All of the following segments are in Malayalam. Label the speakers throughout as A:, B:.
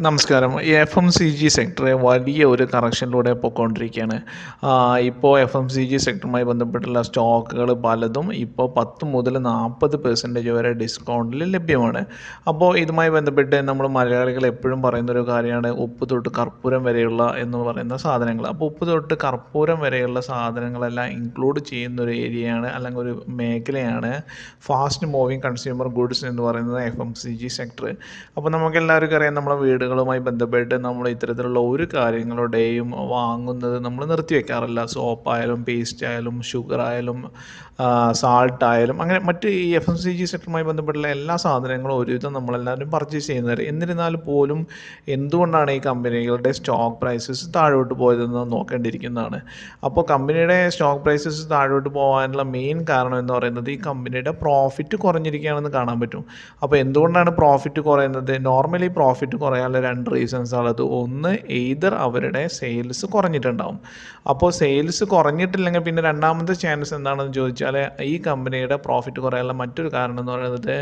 A: നമസ്കാരം. ഈ FMCG സെക്ടർ വലിയ ഒരു കറക്ഷനിലൂടെ പൊയ്ക്കൊണ്ടിരിക്കുകയാണ്. ഇപ്പോൾ FMCG സെക്ടറുമായി ബന്ധപ്പെട്ടുള്ള സ്റ്റോക്കുകൾ പലതും ഇപ്പോൾ 10 മുതൽ 40% വരെ ഡിസ്കൗണ്ടിൽ ലഭ്യമാണ്. അപ്പോൾ ഇതുമായി ബന്ധപ്പെട്ട് നമ്മൾ മലയാളികൾ എപ്പോഴും പറയുന്നൊരു കാര്യമാണ് ഉപ്പ് തൊട്ട് കർപ്പൂരം വരെയുള്ള എന്ന് പറയുന്ന സാധനങ്ങൾ. അപ്പോൾ ഉപ്പ് തൊട്ട് കർപ്പൂരം വരെയുള്ള സാധനങ്ങളെല്ലാം ഇൻക്ലൂഡ് ചെയ്യുന്നൊരു ഏരിയയാണ് അല്ലെങ്കിൽ ഒരു മേഖലയാണ് ഫാസ്റ്റ് മൂവിങ് കൺസ്യൂമർ ഗുഡ്സ് എന്ന് പറയുന്നത് FMCG സെക്ടർ. അപ്പോൾ നമുക്കെല്ലാവർക്കും അറിയാം നമ്മുടെ വീടുകളുമായി ബന്ധപ്പെട്ട് നമ്മൾ ഇത്തരത്തിലുള്ള ഒരു കാര്യങ്ങളുടെയും വാങ്ങുന്നത് നമ്മൾ നിർത്തിവെക്കാറില്ല. സോപ്പായാലും പേസ്റ്റ് ആയാലും ഷുഗർ ആയാലും സാൾട്ട് ആയാലും അങ്ങനെ മറ്റ് ഈ FMCG സെക്ടറുമായി ബന്ധപ്പെട്ടുള്ള എല്ലാ സാധനങ്ങളും ഒരുവിധം നമ്മളെല്ലാവരും പർച്ചേസ് ചെയ്യുന്നത്. എന്നിരുന്നാൽ പോലും എന്തുകൊണ്ടാണ് ഈ കമ്പനികളുടെ സ്റ്റോക്ക് പ്രൈസസ് താഴോട്ട് പോയതെന്ന് നോക്കേണ്ടിയിരിക്കുന്നതാണ്. അപ്പോൾ കമ്പനിയുടെ സ്റ്റോക്ക് പ്രൈസസ് താഴോട്ട് പോകാനുള്ള മെയിൻ കാരണം എന്ന് പറയുന്നത് ഈ കമ്പനിയുടെ പ്രോഫിറ്റ് കുറഞ്ഞിരിക്കുകയാണെന്ന് കാണാൻ പറ്റും. അപ്പോൾ എന്തുകൊണ്ടാണ് പ്രോഫിറ്റ് കുറയുന്നത്? നോർമലി പ്രോഫിറ്റ് കുറയാനുള്ള 2 റീസൺസ് ഉള്ളത്. ഒന്ന്, എയ്തർ അവരുടെ സെയിൽസ് കുറഞ്ഞിട്ടുണ്ടാവും. അപ്പോൾ സെയിൽസ് കുറഞ്ഞിട്ടില്ലെങ്കിൽ പിന്നെ രണ്ടാമത്തെ ചാൻസ് എന്താണെന്ന് ചോദിച്ചാൽ ഈ കമ്പനിയുടെ പ്രോഫിറ്റ് കുറയാനുള്ള മറ്റൊരു കാരണം എന്ന് പറയുന്നത്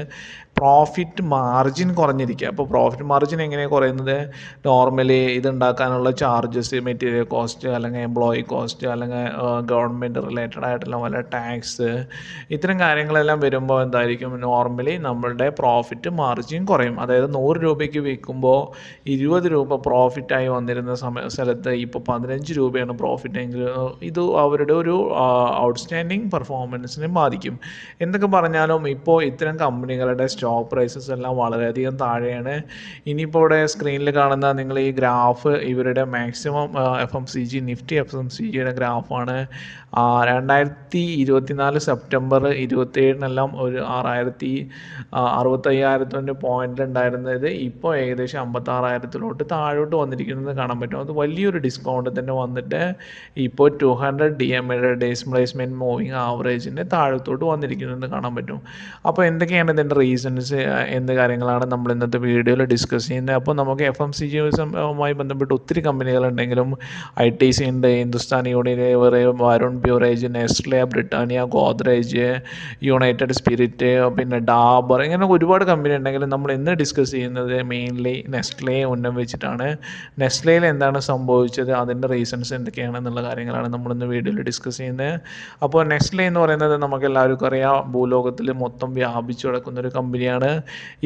A: പ്രോഫിറ്റ് മാർജിൻ കുറഞ്ഞിരിക്കുക. അപ്പോൾ പ്രോഫിറ്റ് മാർജിൻ എങ്ങനെയാണ് കുറയുന്നത്? നോർമലി ഇതുണ്ടാക്കാനുള്ള ചാർജസ്, മെറ്റീരിയൽ കോസ്റ്റ് അല്ലെങ്കിൽ എംപ്ലോയി കോസ്റ്റ് അല്ലെങ്കിൽ ഗവൺമെൻറ് റിലേറ്റഡ് ആയിട്ടുള്ള വല്ല ടാക്സ്, ഇത്തരം കാര്യങ്ങളെല്ലാം വരുമ്പോൾ എന്തായിരിക്കും? നോർമലി നമ്മളുടെ പ്രോഫിറ്റ് മാർജിൻ കുറയും. അതായത് 100 രൂപയ്ക്ക് വിൽക്കുമ്പോൾ 20 രൂപ പ്രോഫിറ്റായി വന്നിരുന്ന സ്ഥലത്ത് ഇപ്പോൾ 15 രൂപയാണ് പ്രോഫിറ്റ് എങ്കിൽ ഇത് അവരുടെ ഒരു ഔട്ട്സ്റ്റാൻഡിങ് പെർഫോമൻസിനെ ബാധിക്കും. എന്തൊക്കെ പറഞ്ഞാലും ഇപ്പോൾ ഇത്തരം കമ്പനികളുടെ സ്റ്റോക്ക് പ്രൈസസ് എല്ലാം വളരെയധികം താഴെയാണ്. ഇനിയിപ്പോൾ ഇവിടെ സ്ക്രീനിൽ കാണുന്ന നിങ്ങൾ ഈ ഗ്രാഫ് ഇവരുടെ മാക്സിമം FMCG നിഫ്റ്റി FMCGയുടെ ഗ്രാഫാണ്. 2024 സെപ്റ്റംബർ 27-നെല്ലാം ഒരു 65,000 പോയിൻ്റിലുണ്ടായിരുന്നത് ഇപ്പോൾ ഏകദേശം 56,000 താഴോട്ട് വന്നിരിക്കുന്നത് കാണാൻ പറ്റും. അത് വലിയൊരു ഡിസ്കൗണ്ട് തന്നെ വന്നിട്ട് ഇപ്പോൾ 200 DMA ഡിസ്പ്ലേസ്മെൻറ്റ് മൂവിങ് ആവറേജിൻ്റെ താഴത്തോട്ട് വന്നിരിക്കുന്നത് കാണാൻ പറ്റും. അപ്പോൾ എന്തൊക്കെയാണ് ഇതിൻ്റെ റീസൺസ് എന്ത് കാര്യങ്ങളാണ് നമ്മൾ ഇന്നത്തെ വീഡിയോയിൽ ഡിസ്കസ് ചെയ്യുന്നത്. അപ്പോൾ നമുക്ക് FMCGയുമായി ബന്ധപ്പെട്ട് ഒത്തിരി കമ്പനികളുണ്ടെങ്കിലും ITC ഉണ്ട്, Hindustan Unilever, Varun ബ്യൂറേജ്, Nestle, Britannia, Godrej, United spirit, പിന്നെ ഡാബർ, ഇങ്ങനെ ഒരുപാട് കമ്പനി ഉണ്ടെങ്കിലും നമ്മൾ ഇന്ന് ഡിസ്കസ് ചെയ്യുന്നത് മെയിൻലി നെസ്ലയെ ഉന്നം വെച്ചിട്ടാണ്. നെസ്ലയിൽ എന്താണ് സംഭവിച്ചത്, അതിൻ്റെ റീസൺസ് എന്തൊക്കെയാണെന്നുള്ള കാര്യങ്ങളാണ് നമ്മളിന്ന് വീഡിയോയിൽ ഡിസ്കസ് ചെയ്യുന്നത്. അപ്പോൾ നെസ്ലെ എന്ന് പറയുന്നത് നമുക്ക് എല്ലാവർക്കും അറിയാം, ഭൂലോകത്തിൽ മൊത്തം വ്യാപിച്ചു കിടക്കുന്നൊരു കമ്പനിയാണ്.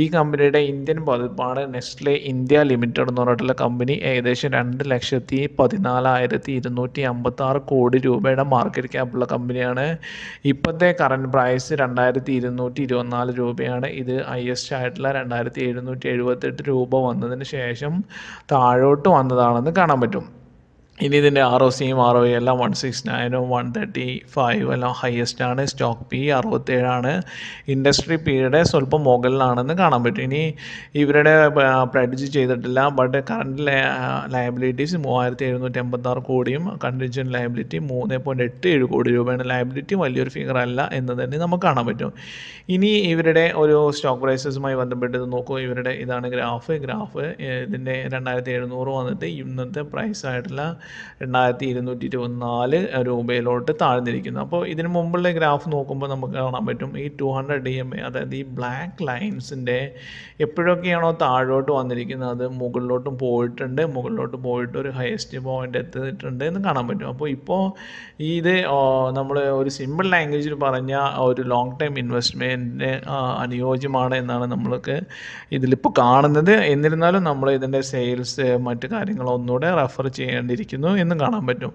A: ഈ കമ്പനിയുടെ ഇന്ത്യൻ പതിപ്പാണ് നെസ്ലെ ഇന്ത്യ ലിമിറ്റഡ് എന്ന് പറഞ്ഞിട്ടുള്ള കമ്പനി. ഏകദേശം 2,14,256 കോടി രൂപയുടെ മാർക്കറ്റ് ക്യാപ്പുള്ള കമ്പനിയാണ്. ഇപ്പോഴത്തെ കറൻറ്റ് പ്രൈസ് 2,224 രൂപയാണ്. ഇത് ഹയസ്റ്റ് ആയിട്ടുള്ള 2,778 രൂപ വന്നതിന് ശേഷം താഴോട്ട് വന്നതാണെന്ന് കാണാൻ പറ്റും. ഇനി ഇതിൻ്റെ ROCയും ROE എല്ലാം 169ഉം 135 എല്ലാം ഹയസ്റ്റ് ആണ്. സ്റ്റോക്ക് P 67 ഇൻഡസ്ട്രി പിയുടെ സ്വല്പം മുകളിലാണെന്ന് കാണാൻ പറ്റും. ഇനി ഇവരുടെ പ്രഡിക്റ്റ് ചെയ്തിട്ടില്ല, ബട്ട് കറണ്ട് ലയബിലിറ്റീസ് 3,786 കോടിയും കണ്ടിൻജന്റ് ലയബിലിറ്റി 3.87 കോടി രൂപയാണ്. ലയബിലിറ്റി വലിയൊരു ഫിഗർ അല്ല എന്ന് തന്നെ നമുക്ക് കാണാൻ പറ്റും. ഇനി ഇവരുടെ ഒരു സ്റ്റോക്ക് പ്രൈസസുമായി ബന്ധപ്പെട്ട് നോക്കൂ. ഇവരുടെ ഇതാണ് ഗ്രാഫ്. ഇതിൻ്റെ 2,700 വന്നിട്ട് ഇന്നത്തെ പ്രൈസ് ആയിട്ടുള്ള 2,224 രൂപയിലോട്ട് താഴ്ന്നിരിക്കുന്നു. അപ്പോൾ ഇതിന് മുമ്പുള്ള ഗ്രാഫ് നോക്കുമ്പോൾ നമുക്ക് കാണാൻ പറ്റും ഈ 200 DMA, അതായത് ഈ ബ്ലാക്ക് ലൈൻസിൻ്റെ എപ്പോഴൊക്കെയാണോ താഴോട്ട് വന്നിരിക്കുന്നത് അത് മുകളിലോട്ട് പോയിട്ട് ഒരു ഹയസ്റ്റ് പോയിൻ്റ് എത്തിയിട്ടുണ്ട് എന്ന് കാണാൻ പറ്റും. അപ്പോൾ ഇപ്പോൾ ഇത് നമ്മൾ ഒരു സിമ്പിൾ ലാംഗ്വേജിൽ പറഞ്ഞാൽ ഒരു ലോങ് ടൈം ഇൻവെസ്റ്റ്മെൻറ്റിന് അനുയോജ്യമാണ് എന്നാണ് നമ്മൾക്ക് ഇതിലിപ്പോൾ കാണുന്നത്. എന്നിരുന്നാലും നമ്മൾ ഇതിൻ്റെ സെയിൽസ് മറ്റു കാര്യങ്ങളൊന്നുകൂടെ റെഫർ ചെയ്യേണ്ടിയിരിക്കുന്നു എന്നും കാണാൻ പറ്റും.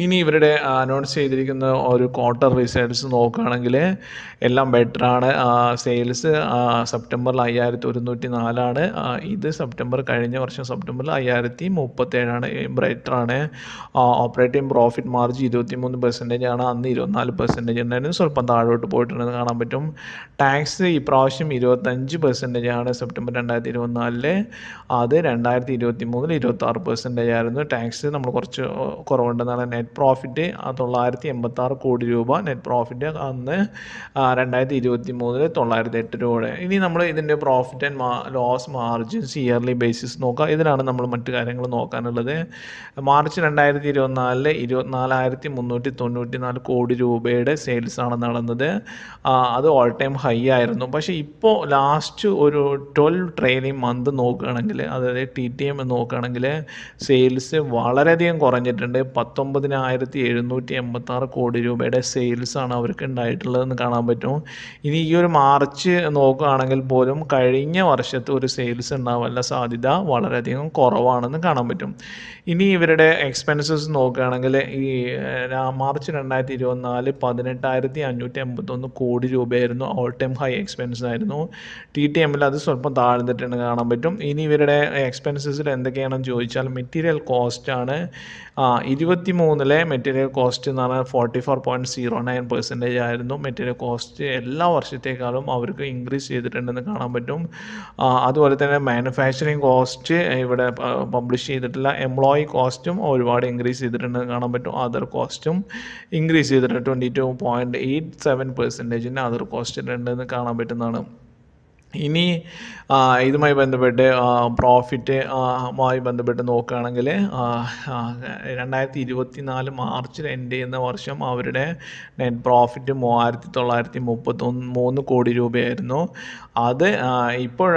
A: ഇനി ഇവരുടെ അനൗൺസ് ചെയ്തിരിക്കുന്ന ഒരു ക്വാർട്ടർ റിസൾട്ട്സ് നോക്കുകയാണെങ്കിൽ എല്ലാം ബെറ്ററാണ്. സെയിൽസ് സെപ്റ്റംബറിൽ 5,104 ഇത് കഴിഞ്ഞ വർഷം സെപ്റ്റംബറിൽ 5,037 ബെറ്ററാണ്. ഓപ്പറേറ്റിംഗ് പ്രോഫിറ്റ് മാർജിൻ 23% അന്ന് 24% ഉണ്ടായിരുന്നു. സ്വല്പം താഴോട്ട് പോയിട്ടുണ്ടെന്ന് കാണാൻ പറ്റും. ടാക്സ് ഇപ്രാവശ്യം 25% സെപ്റ്റംബർ 2024. അത് 2023 26% ആയിരുന്നു. ടാക്സ് നമ്മൾ കുറച്ച് കുറവുണ്ടെന്നാണ് നെറ്റ് പ്രോഫിറ്റ് 986 കോടി രൂപ നെറ്റ് പ്രോഫിറ്റ് അന്ന് 2023 908 രൂപ. ഇനി നമ്മൾ ഇതിൻ്റെ profit and loss margins yearly basis നോക്കാം. ഇതിലാണ് നമ്മൾ മറ്റു കാര്യങ്ങൾ നോക്കാനുള്ളത്. മാർച്ച് 2024 24,394 കോടി രൂപയുടെ സെയിൽസ് ആണ് നടന്നത്. അത് ഓൾ ടൈം ഹൈ ആയിരുന്നു. പക്ഷേ ഇപ്പോൾ ലാസ്റ്റ് ഒരു 12 ട്രെയിലിംഗ് മന്ത് നോക്കുകയാണെങ്കിൽ, അതായത് TTM നോക്കുകയാണെങ്കിൽ സെയിൽസ് വളരെയധികം കുറഞ്ഞിട്ടുണ്ട്. 19,786 കോടി രൂപയുടെ സെയിൽസാണ് അവർക്ക് ഉണ്ടായിട്ടുള്ളതെന്ന് കാണാൻ പറ്റും. ഇനി ഈ ഒരു മാർച്ച് നോക്കുകയാണെങ്കിൽ പോലും കഴിഞ്ഞ വർഷത്തെ ഒരു സെയിൽസ് ഉണ്ടാവാനുള്ള സാധ്യത വളരെയധികം കുറവാണെന്ന് കാണാൻ പറ്റും. ഇനി ഇവരുടെ എക്സ്പെൻസസ് നോക്കുകയാണെങ്കിൽ ഈ മാർച്ച് 2024 18,581 കോടി രൂപയായിരുന്നു. ഓൾ ടൈം ഹൈ എക്സ്പെൻസ് ആയിരുന്നു. TTMൽ അത് സ്വല്പം താഴ്ന്നിട്ടുണ്ട് കാണാൻ പറ്റും. ഇനി ഇവരുടെ എക്സ്പെൻസസിൽ എന്തൊക്കെയാണെന്ന് ചോദിച്ചാൽ മെറ്റീരിയൽ കോസ്റ്റ് ആണ്. 23 മെറ്റീരിയൽ കോസ്റ്റ് എന്ന് പറഞ്ഞാൽ 44.09% ആയിരുന്നു. മെറ്റീരിയൽ കോസ്റ്റ് എല്ലാ വർഷത്തേക്കാളും അവർക്ക് ഇൻക്രീസ് ചെയ്തിട്ടുണ്ടെന്ന് കാണാൻ പറ്റും. അതുപോലെ തന്നെ മാനുഫാക്ചറിങ് കോസ്റ്റ് ഇവിടെ പബ്ലിഷ് ചെയ്തിട്ടില്ല. എംപ്ലോയി കോസ്റ്റും ഒരുപാട് ഇൻക്രീസ് ചെയ്തിട്ടുണ്ടെന്ന് കാണാൻ പറ്റും. അതർ കോസ്റ്റും ഇൻക്രീസ് ചെയ്തിട്ടുണ്ട്. 22.87% അതർ കോസ്റ്റ് ഉണ്ടെന്ന് കാണാൻ പറ്റുന്നതാണ്. ഇനി ഇതുമായി ബന്ധപ്പെട്ട് പ്രോഫിറ്റ് മായി ബന്ധപ്പെട്ട് നോക്കുകയാണെങ്കിൽ 2024 മാർച്ചിൽ എൻഡ് ചെയ്യുന്ന വർഷം അവരുടെ നെറ്റ് പ്രോഫിറ്റ് 3,933 കോടി രൂപയായിരുന്നു. അത് ഇപ്പോൾ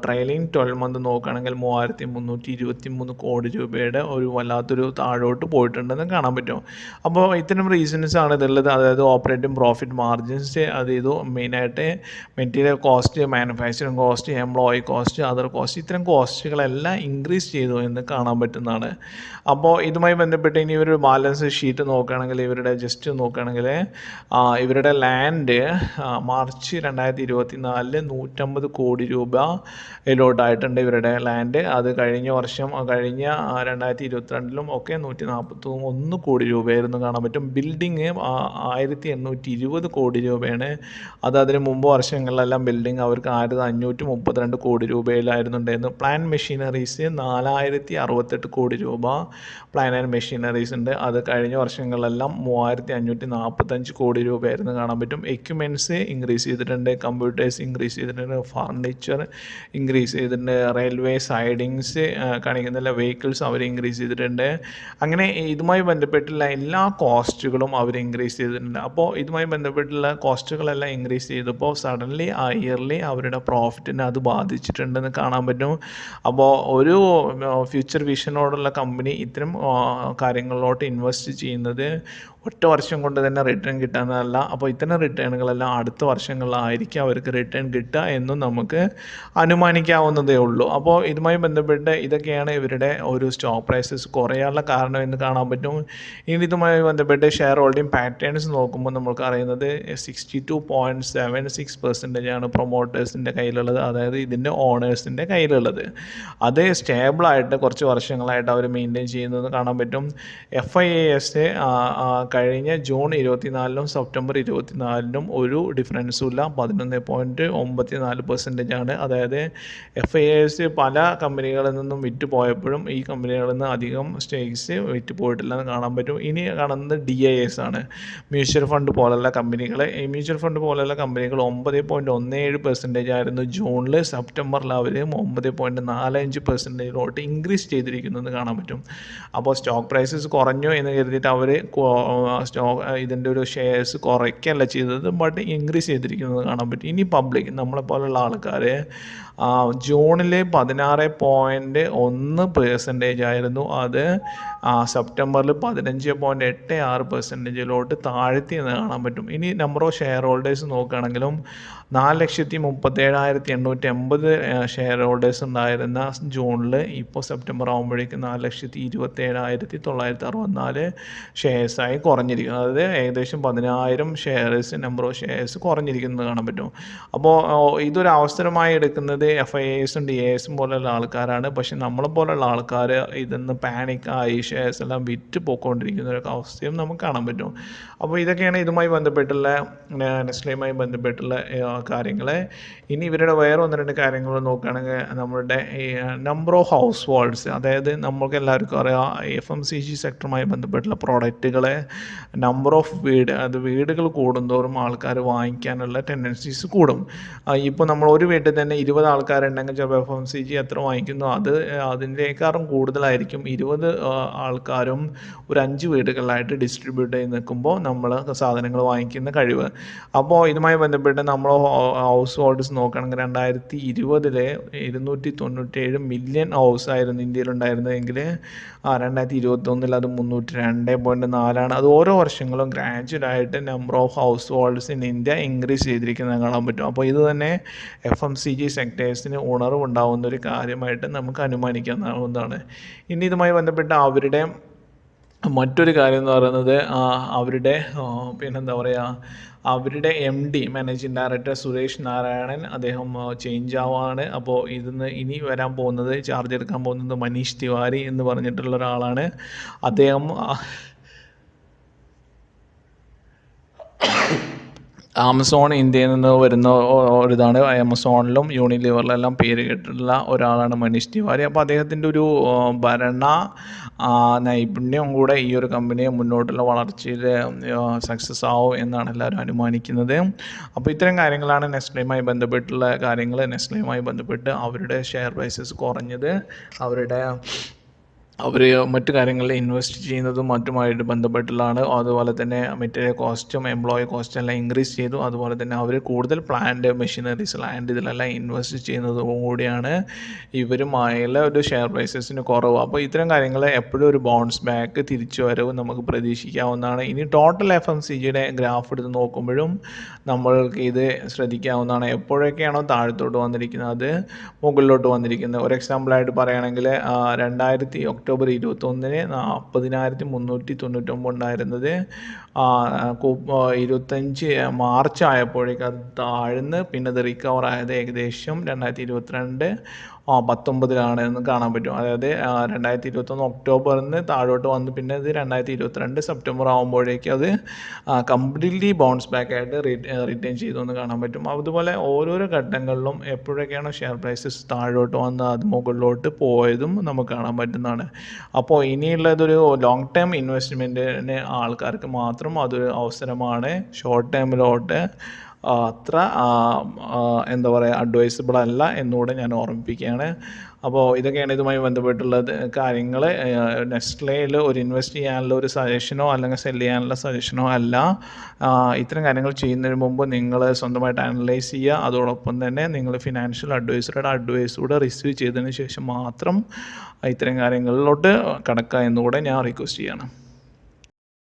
A: ട്രെയിലിംഗ് 12 മന്ത് നോക്കുകയാണെങ്കിൽ 3,323 കോടി രൂപയുടെ ഒരു വല്ലാത്തൊരു താഴോട്ട് പോയിട്ടുണ്ടെന്ന് കാണാൻ പറ്റും. അപ്പോൾ ഇത്തരം റീസൺസ് ആണ് ഇതുള്ളത്. അതായത് ഓപ്പറേറ്റിംഗ് പ്രോഫിറ്റ് മാർജിൻസ് അത് ഇത് മെയിനായിട്ട് material cost, manufacturing cost, employee cost, other cost, ഇത്തരം കോസ്റ്റുകളെല്ലാം ഇൻക്രീസ് ചെയ്തു എന്ന് കാണാൻ പറ്റുന്നതാണ്. അപ്പോൾ ഇതുമായി ബന്ധപ്പെട്ട് ഇനി ഒരു ബാലൻസ് ഷീറ്റ് നോക്കുകയാണെങ്കിൽ ഇവരുടെ ജസ്റ്റ് നോക്കുകയാണെങ്കിൽ ഇവരുടെ ലാൻഡ് മാർച്ച് 2024 150 കോടി രൂപയിലോട്ടായിട്ടുണ്ട് ഇവരുടെ ലാൻഡ്. അത് കഴിഞ്ഞ വർഷം 2022 ഒക്കെ 141 കോടി രൂപയായിരുന്നു കാണാൻ പറ്റും. ബിൽഡിങ് 1,820 കോടി രൂപയാണ്. അത് അതിന് മുമ്പ് വർഷങ്ങളിലെല്ലാം ബിൽഡിങ് അവർക്ക് 1,532 കോടി രൂപയിലായിരുന്നു ഉണ്ടായിരുന്നു. പ്ലാൻ മെഷീനറീസ് 4,068 കോടി രൂപ പ്ലാൻ ആൻഡ് മെഷീനറീസ് ഉണ്ട്. അത് കഴിഞ്ഞ വർഷങ്ങളിലെല്ലാം 3,545 കോടി രൂപയായിരുന്നു കാണാൻ പറ്റും. എക്യുപ്മെൻറ്റ്സ് ഇൻക്രീസ് ചെയ്തിട്ടുണ്ട്, കമ്പ്യൂട്ടേഴ്സ് ഇൻക്രീസ് ചെയ്തിട്ടുണ്ട്, ഫർണിച്ചർ ഇൻക്രീസ് ചെയ്തിട്ടുണ്ട്, റെയിൽവേ സൈഡിങ്സ് കാണിക്കുന്നില്ല വെഹിക്കിൾസ് അവർ ഇൻക്രീസ് ചെയ്തിട്ടുണ്ട്. അങ്ങനെ ഇതുമായി ബന്ധപ്പെട്ടുള്ള എല്ലാ കോസ്റ്റുകളും അവർ ഇൻക്രീസ് ചെയ്തിട്ടുണ്ട്. അപ്പോൾ ഇതുമായി ബന്ധപ്പെട്ടുള്ള കോസ്റ്റുകളെല്ലാം ഇൻക്രീസ് ചെയ്തപ്പോൾ സഡൻലി ആ ഇയർലി അവരുടെ പ്രോഫിറ്റിനെ അത് ബാധിച്ചിട്ടുണ്ടെന്ന് കാണാൻ പറ്റും. അപ്പോൾ ഒരു ഫ്യൂച്ചർ വിഷനോടുള്ള കമ്പനി ഇത്തരം കാര്യങ്ങളിലോട്ട് ഇൻവെസ്റ്റ് ചെയ്യുന്നത് ഒറ്റ വർഷം കൊണ്ട് തന്നെ റിട്ടേൺ കിട്ടാനല്ല. അപ്പോൾ ഇത്തരം റിട്ടേണുകളെല്ലാം അടുത്ത വർഷങ്ങളിലായിരിക്കും അവർക്ക് റിട്ടേൺ കിട്ടുക എന്നും നമുക്ക് അനുമാനിക്കാവുന്നതേ ഉള്ളൂ. അപ്പോൾ ഇതുമായി ബന്ധപ്പെട്ട് ഇതൊക്കെയാണ് ഇവരുടെ ഒരു സ്റ്റോക്ക് പ്രൈസസ് കുറയാനുള്ള കാരണം എന്ന് കാണാൻ പറ്റും. ഇനി ഇതുമായി ബന്ധപ്പെട്ട് ഷെയർ ഹോൾഡിംഗ് പാറ്റേൺസ് നോക്കുമ്പോൾ നമുക്ക് അറിയുന്നത് 62.76% ആണ് പ്രൊമോട്ടേഴ്സിൻ്റെ കയ്യിലുള്ളത്, അതായത് ഇതിൻ്റെ ഓണേഴ്സിൻ്റെ കയ്യിലുള്ളത്. അത് സ്റ്റേബിളായിട്ട് കുറച്ച് വർഷങ്ങളായിട്ട് അവർ മെയിൻറ്റെയിൻ ചെയ്യുന്നത് കാണാൻ പറ്റും. FIAS കഴിഞ്ഞ ജൂൺ 24 സെപ്റ്റംബർ 24 ഒരു ഡിഫറൻസും ഇല്ല, 11.94% ആണ്. അതായത് FIAS പല കമ്പനികളിൽ നിന്നും വിറ്റ് പോയപ്പോഴും ഈ കമ്പനികളിൽ നിന്ന് അധികം സ്റ്റേക്സ് വിറ്റ് പോയിട്ടില്ലെന്ന് കാണാൻ പറ്റും. ഇനി കാണുന്നത് DIS ആണ്, മ്യൂച്വൽ ഫണ്ട് പോലുള്ള കമ്പനികൾ. ഈ മ്യൂച്വൽ ഫണ്ട് പോലുള്ള കമ്പനികൾ 9.17% ആയിരുന്നു ജൂണിൽ. സെപ്റ്റംബറിൽ അവർ 9.45%ലോട്ട് ഇൻക്രീസ് ചെയ്തിരിക്കുന്നത് കാണാൻ പറ്റും. അപ്പോൾ സ്റ്റോക്ക് പ്രൈസസ് കുറഞ്ഞു എന്ന് കരുതിയിട്ട് അവർ ഇതിൻ്റെ ഒരു ഷെയർസ് കുറയ്ക്കുകയല്ല ചെയ്തത്, ബട്ട് ഇൻക്രീസ് ചെയ്തിരിക്കുന്നത് കാണാൻ പറ്റും. ഇനി പബ്ലിക് നമ്മളെപ്പോലുള്ള ആൾക്കാർ ജൂണിൽ 16.1% ആയിരുന്നു, അത് സെപ്റ്റംബറിൽ 15.86%ലോട്ട് താഴ്ത്തി എന്ന് കാണാൻ പറ്റും. ഇനി നമ്പർ ഓഫ് ഷെയർ ഹോൾഡേഴ്സ് നോക്കുകയാണെങ്കിലും 4,37,880 ഷെയർ ഹോൾഡേഴ്സ് ഉണ്ടായിരുന്ന ജൂണിൽ ഇപ്പോൾ സെപ്റ്റംബർ ആകുമ്പോഴേക്കും 4,27,964 ഷെയർസായി കുറഞ്ഞിരിക്കുന്നത്. അതായത് ഏകദേശം 10,000 ഷെയർസ് നമ്പർ ഓഫ് ഷെയർസ് കുറഞ്ഞിരിക്കുന്നത് കാണാൻ പറ്റും. അപ്പോൾ ഇതൊരു അവസരമായി എടുക്കുന്നത് FIASും DISും പോലുള്ള ആൾക്കാരാണ്. പക്ഷെ നമ്മളെപ്പോലുള്ള ആൾക്കാർ ഇതൊന്ന് പാനിക്കായി ഷെയർസ് എല്ലാം വിറ്റ് പോയിക്കൊണ്ടിരിക്കുന്ന ഒരു അവസ്ഥയും നമുക്ക് കാണാൻ പറ്റും. അപ്പോൾ ഇതൊക്കെയാണ് ഇതുമായി ബന്ധപ്പെട്ടുള്ള നെസ്ലയുമായി ബന്ധപ്പെട്ടുള്ള കാര്യങ്ങൾ. ഇനി ഇവരുടെ വേറെ 1-2 കാര്യങ്ങൾ നോക്കുകയാണെങ്കിൽ നമ്മളുടെ ഈ നമ്പർ ഓഫ് ഹൗസ് ഹോൾഡ്സ്, അതായത് നമുക്ക് എല്ലാവർക്കും അറിയാം FMCG സെക്ടറുമായി ബന്ധപ്പെട്ടുള്ള പ്രോഡക്റ്റുകളെ നമ്പർ ഓഫ് വീടുകൾ കൂടുന്തോറും ആൾക്കാർ വാങ്ങിക്കാനുള്ള ടെൻഡൻസീസ് കൂടും. ഇപ്പോൾ നമ്മൾ ഒരു വീട്ടിൽ തന്നെ 20 ആൾക്കാരുണ്ടെങ്കിൽ ചിലപ്പോൾ FMCG എത്ര വാങ്ങിക്കുന്നു അതിൻ്റെക്കാളും കൂടുതലായിരിക്കും 20 ആൾക്കാരും ഒരു 5 വീടുകളിലായിട്ട് ഡിസ്ട്രിബ്യൂട്ട് ചെയ്ത് നിൽക്കുമ്പോൾ നമ്മൾ സാധനങ്ങൾ വാങ്ങിക്കുന്ന കഴിവ്. അപ്പോൾ ഇതുമായി ബന്ധപ്പെട്ട് നമ്മൾ ഹൗസ് ഹോൾഡ്സ് നോക്കുകയാണെങ്കിൽ 2020 297 മില്യൺ ഹൗസ് ആയിരുന്നു ഇന്ത്യയിലുണ്ടായിരുന്നതെങ്കിൽ 2021 അത് 302.4 അത് ഓരോ വർഷങ്ങളും ഗ്രാജുവലായിട്ട് number of households in India increase ചെയ്തിരിക്കുന്നത് കാണാൻ പറ്റും. അപ്പോൾ ഇത് തന്നെ FMCG സെക്ടേഴ്സിന് ഉണർവുണ്ടാവുന്ന ഒരു കാര്യമായിട്ട് നമുക്ക് അനുമാനിക്കാവുന്നതാണ്. ഇനി ഇതുമായി ബന്ധപ്പെട്ട് അവരുടെ മറ്റൊരു കാര്യം എന്ന് പറയുന്നത് അവരുടെ പിന്നെന്താ പറയുക, അവരുടെ MD managing director Suresh Narayanan അദ്ദേഹം ചേഞ്ച് ആവുകയാണ്. അപ്പോൾ ഇനി വരാൻ പോകുന്നത്, ചാർജ് എടുക്കാൻ പോകുന്നത് മനീഷ് തിവാരി എന്ന് പറഞ്ഞിട്ടുള്ള ഒരാളാണ്. അദ്ദേഹം ആമസോൺ ഇന്ത്യയിൽ നിന്ന് വരുന്ന ഒരിതാണ്. ആമസോണിലും യൂണിലിവറിലെല്ലാം പേര് കേട്ടിട്ടുള്ള ഒരാളാണ് മനീഷ് തിവാരി. അപ്പോൾ അദ്ദേഹത്തിൻ്റെ ഒരു ഭരണ നൈപുണ്യം കൂടെ ഈ ഒരു കമ്പനിയെ മുന്നോട്ടുള്ള വളർച്ചയിൽ സക്സസ് ആവും എന്നാണ് എല്ലാവരും അനുമാനിക്കുന്നത്. അപ്പോൾ ഇത്തരം കാര്യങ്ങളാണ് നെസ്ലയുമായി ബന്ധപ്പെട്ടുള്ള കാര്യങ്ങൾ. നെസ്ലയുമായി ബന്ധപ്പെട്ട് അവരുടെ ഷെയർ പ്രൈസസ് കുറഞ്ഞത്, അവർ മറ്റു കാര്യങ്ങളിൽ ഇൻവെസ്റ്റ് ചെയ്യുന്നതും മറ്റുമായിട്ട് ബന്ധപ്പെട്ടുള്ളതാണ്. അതുപോലെ തന്നെ മെറ്റീരിയൽ കോസ്റ്റും എംപ്ലോയി കോസ്റ്റും എല്ലാം ഇൻക്രീസ് ചെയ്തു. അതുപോലെ തന്നെ അവർ കൂടുതൽ പ്ലാന്റ്, മെഷീനറീസ്, ലാൻഡ് ഇതിലെല്ലാം ഇൻവെസ്റ്റ് ചെയ്യുന്നതും കൂടിയാണ് ഇവരുമായുള്ള ഒരു ഷെയർ പ്രൈസസിന് കുറവ്. അപ്പോൾ ഇത്തരം കാര്യങ്ങൾ എപ്പോഴും ഒരു ബൗൺസ് ബാക്ക്, തിരിച്ചു വരവ് നമുക്ക് പ്രതീക്ഷിക്കാവുന്നതാണ്. ഇനി ടോട്ടൽ FMCGയുടെ ഗ്രാഫ് എടുത്ത് നോക്കുമ്പോഴും നമ്മൾക്ക് ഇത് ശ്രദ്ധിക്കാവുന്നതാണ്. എപ്പോഴൊക്കെയാണോ താഴത്തോട്ട് വന്നിരിക്കുന്നത് അത് മുകളിലോട്ട് വന്നിരിക്കുന്നത്. ഒരു എക്സാമ്പിളായിട്ട് പറയുകയാണെങ്കിൽ ഒക്ടോബർ 21 40,399 ഉണ്ടായിരുന്നത് 25 മാർച്ച് ആയപ്പോഴേക്കും അത് താഴ്ന്ന് പിന്നെ അത് റിക്കവർ ആയത് ഏകദേശം 2022 19 എന്ന് കാണാൻ പറ്റും. അതായത് 2021 ഒക്ടോബറിൽ നിന്ന് താഴോട്ട് വന്ന് പിന്നെ ഇത് 2022 സെപ്റ്റംബർ ആകുമ്പോഴേക്കും അത് കംപ്ലീറ്റ്ലി ബൗൺസ് ബാക്ക് ആയിട്ട് റിട്ടേൺ ചെയ്തു എന്ന് കാണാൻ പറ്റും. അതുപോലെ ഓരോരോ ഘട്ടങ്ങളിലും എപ്പോഴൊക്കെയാണോ ഷെയർ പ്രൈസസ് താഴോട്ട് വന്ന് അത് മുകളിലോട്ട് പോയതും നമുക്ക് കാണാൻ പറ്റുന്നതാണ്. അപ്പോൾ ഇനിയുള്ളതൊരു ലോങ് ടേം ഇൻവെസ്റ്റ്മെൻറ്റിന് ആൾക്കാർക്ക് മാത്രം അതൊരു അവസരമാണ്. ഷോർട്ട് ടേമിലോട്ട് അത്ര എന്താ പറയുക അഡ്വൈസബിൾ അല്ല എന്നുകൂടെ ഞാൻ ഓർമ്മിപ്പിക്കുകയാണ്. അപ്പോൾ ഇതൊക്കെയാണ് ഇതുമായി ബന്ധപ്പെട്ടുള്ള കാര്യങ്ങൾ. നെസ്ലയിൽ ഒരു ഇൻവെസ്റ്റ് ചെയ്യാനുള്ള ഒരു സജഷനോ അല്ലെങ്കിൽ സെല് ചെയ്യാനുള്ള സജഷനോ അല്ല. ഇത്തരം കാര്യങ്ങൾ ചെയ്യുന്നതിന് മുമ്പ് നിങ്ങൾ സ്വന്തമായിട്ട് അനലൈസ് ചെയ്യുക. അതോടൊപ്പം തന്നെ നിങ്ങൾ ഫിനാൻഷ്യൽ അഡ്വൈസറുടെ അഡ്വൈസ് കൂടെ റിസീവ് ചെയ്തതിന് ശേഷം മാത്രം ഇത്തരം കാര്യങ്ങളിലോട്ട് കടക്കുക എന്നുകൂടെ ഞാൻ റിക്വസ്റ്റ് ചെയ്യണം.